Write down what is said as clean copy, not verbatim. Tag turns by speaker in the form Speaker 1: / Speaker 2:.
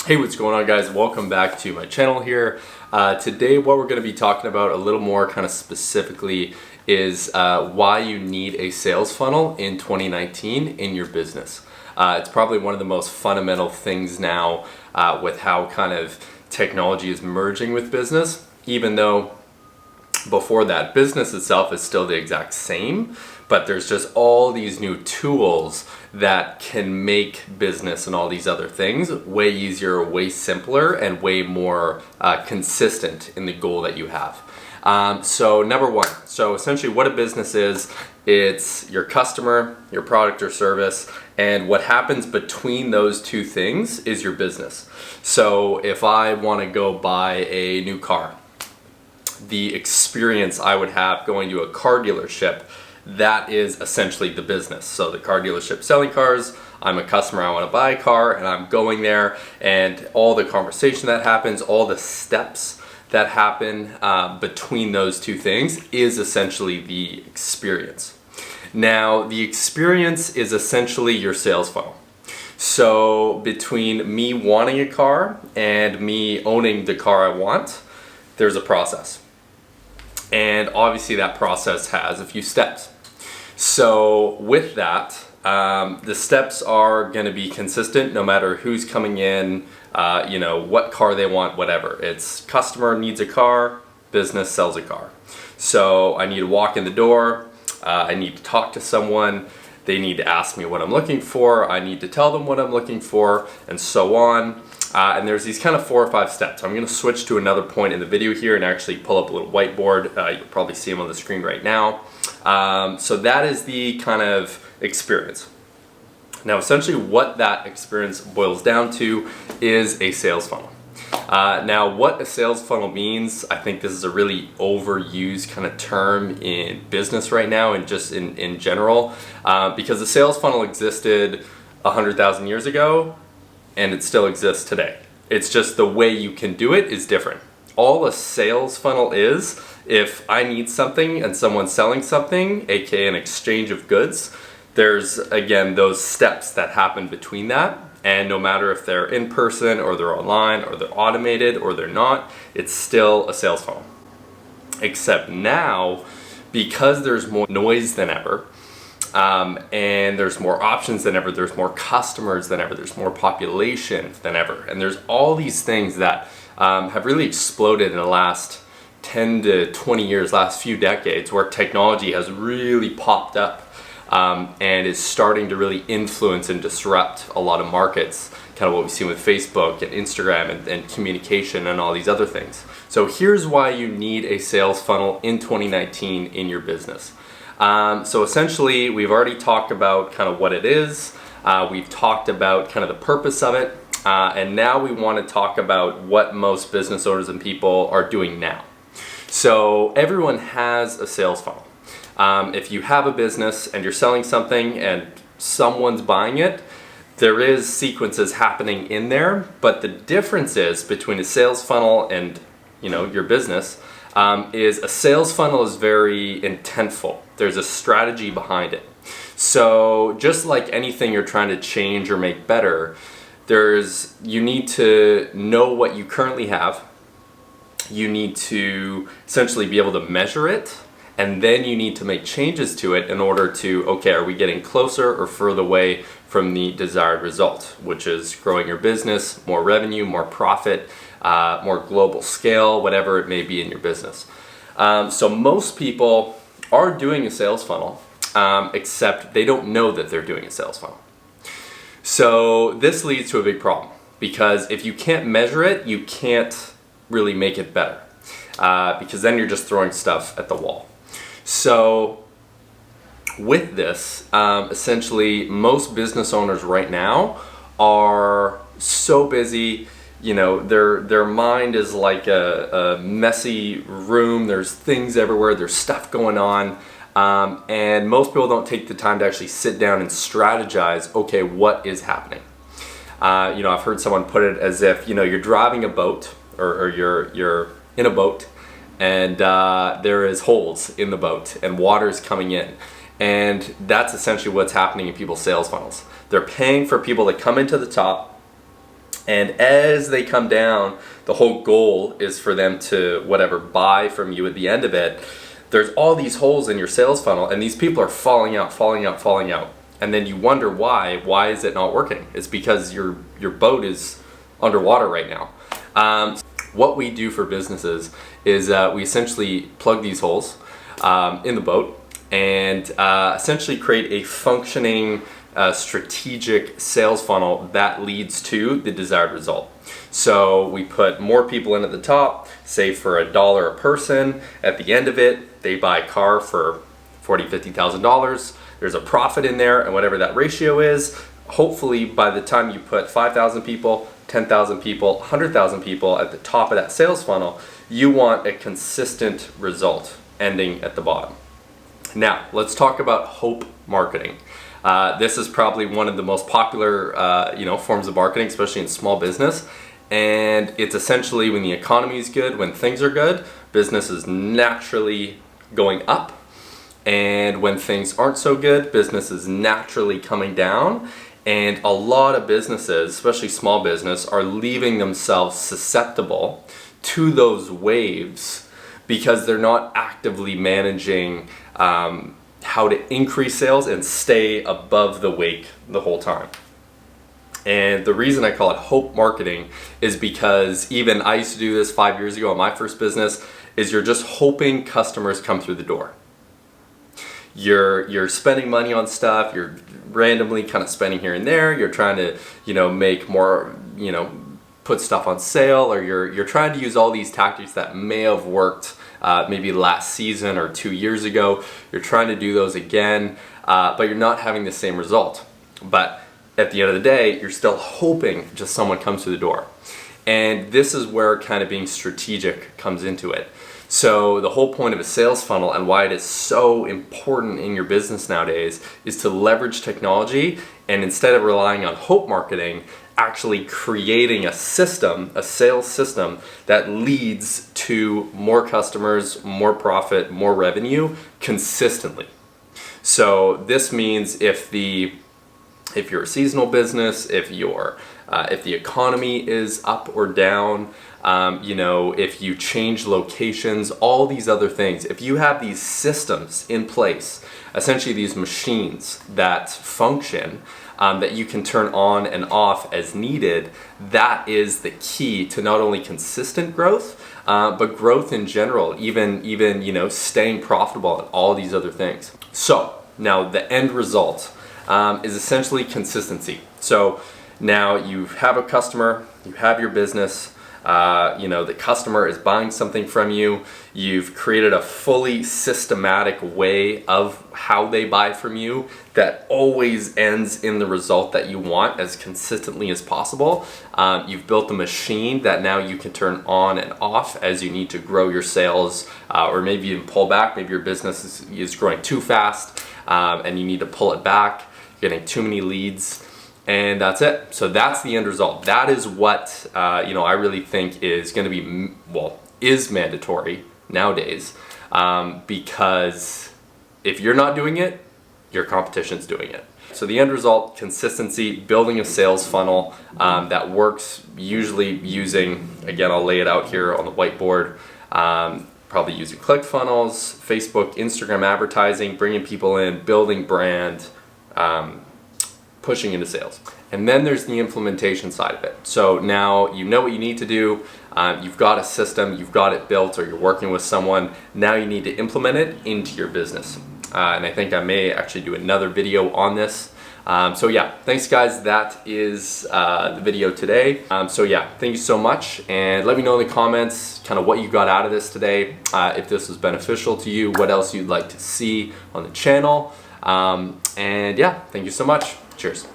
Speaker 1: Hey, what's going on, guys? Welcome back to my channel here. Today what we're going to be talking about a little more kind of specifically is why you need a sales funnel in 2019 in your business. It's probably one of the most fundamental things now with how kind of technology is merging with business, even though before that business itself is still the exact same, but there's just all these new tools that can make business and all these other things way easier, way simpler, and way more consistent in the goal that you have. So number one, so essentially what a business is, it's your customer, your product or service, and what happens between those two things is your business. So if I want to go buy a new car, the experience I would have going to a car dealership, that is essentially the business. So the car dealership selling cars, I'm a customer, I want to buy a car, and I'm going there, and all the conversation that happens, all the steps that happen between those two things is essentially the experience. Now, the experience is essentially your sales funnel. So between me wanting a car and me owning the car I want, there's a process. And obviously that process has a few steps. So with that, the steps are going to be consistent no matter who's coming in, what car they want, whatever. It's customer needs a car, business sells a car. So I need to walk in the door, I need to talk to someone, they need to ask me what I'm looking for, I need to tell them what I'm looking for, and so on. And there's these kind of 4 or 5 steps. I'm going to switch to another point in the video here and actually pull up a little whiteboard. You'll probably see them on the screen right now. So that is the kind of experience. Now, essentially what that experience boils down to is a sales funnel. Now, what a sales funnel means, I think this is a really overused kind of term in business right now and just in general, because the sales funnel existed 100,000 years ago, and it still exists today. It's just the way you can do it is different. All a sales funnel is, if I need something and someone's selling something, aka an exchange of goods, there's again those steps that happen between that, and no matter if they're in person or they're online or they're automated or they're not, it's still a sales funnel. Except now, because there's more noise than ever, and there's more options than ever, there's more customers than ever, there's more population than ever, and there's all these things that have really exploded in the last 10 to 20 years, last few decades, where technology has really popped up and is starting to really influence and disrupt a lot of markets, kind of what we've seen with Facebook and Instagram and communication and all these other things. So here's why you need a sales funnel in 2019 in your business. So essentially, we've already talked about kind of what it is, we've talked about kind of the purpose of it, and now we want to talk about what most business owners and people are doing now. So everyone has a sales funnel. If you have a business and you're selling something and someone's buying it, there is sequences happening in there, but the difference is between a sales funnel and your business is a sales funnel is very intentful. There's a strategy behind it. So just like anything you're trying to change or make better, you need to know what you currently have. You need to essentially be able to measure it, and then you need to make changes to it in order to, okay, are we getting closer or further away from the desired result, which is growing your business, more revenue, more profit, more global scale, whatever it may be in your business. So most people are doing a sales funnel, except they don't know that they're doing a sales funnel. So this leads to a big problem, because if you can't measure it, you can't really make it better, because then you're just throwing stuff at the wall. So with this, essentially most business owners right now are so busy, their mind is like a messy room. There's things everywhere, there's stuff going on, and most people don't take the time to actually sit down and strategize, okay, what is happening? I've heard someone put it as if, you're driving a boat, or you're in a boat, and there is holes in the boat and water's coming in. And that's essentially what's happening in people's sales funnels. They're paying for people to come into the top, And as they come down, the whole goal is for them to whatever buy from you at the end of it. There's all these holes in your sales funnel, and these people are falling out, falling out, falling out. And then you wonder why. Why is it not working? It's because your boat is underwater right now. What we do for businesses is we essentially plug these holes in the boat and essentially create a functioning strategic sales funnel that leads to the desired result. So we put more people in at the top, say for $1 a person. At the end of it, they buy a car for $40,000, $50,000. There's a profit in there, and whatever that ratio is, hopefully by the time you put 5,000 people, 10,000 people, 100,000 people at the top of that sales funnel, you want a consistent result ending at the bottom. Now, let's talk about hope marketing. This is probably one of the most popular forms of marketing, especially in small business. And it's essentially when the economy is good, when things are good, business is naturally going up. And when things aren't so good, business is naturally coming down. And a lot of businesses, especially small business, are leaving themselves susceptible to those waves because they're not actively managing how to increase sales and stay above the wake the whole time. And the reason I call it hope marketing is because even I used to do this 5 years ago in my first business, is you're just hoping customers come through the door. You're spending money on stuff, you're randomly kind of spending here and there, you're trying to, make more, put stuff on sale, or you're trying to use all these tactics that may have worked maybe last season or 2 years ago. You're trying to do those again, but you're not having the same result. But at the end of the day, you're still hoping just someone comes through the door. And this is where kind of being strategic comes into it. So the whole point of a sales funnel and why it is so important in your business nowadays is to leverage technology, and instead of relying on hope marketing, actually creating a system, a sales system that leads to more customers, more profit, more revenue consistently. So this means if you're a seasonal business, if the economy is up or down, if you change locations, all these other things, if you have these systems in place, essentially these machines that function, that you can turn on and off as needed, that is the key to not only consistent growth, but growth in general, even staying profitable and all these other things. So now the end result is essentially consistency. So now you have a customer, you have your business, the customer is buying something from you, you've created a fully systematic way of how they buy from you that always ends in the result that you want as consistently as possible. You've built a machine that now you can turn on and off as you need to grow your sales, or maybe even pull back. Maybe your business is growing too fast and you need to pull it back, getting too many leads. And that's it. So that's the end result. That is what I really think is going to be, is mandatory nowadays, because if you're not doing it, your competition's doing it. So the end result: consistency, building a sales funnel that works, usually using, again, I'll lay it out here on the whiteboard, probably using Clickfunnels, Facebook, Instagram advertising, bringing people in, building brand, pushing into sales. And then there's the implementation side of it. So now you know what you need to do, you've got a system, you've got it built, or you're working with someone, now you need to implement it into your business. And I think I may actually do another video on this. So yeah, thanks guys, that is the video today. So yeah, thank you so much, and let me know in the comments kind of what you got out of this today, if this was beneficial to you, what else you'd like to see on the channel. And yeah, thank you so much. Cheers.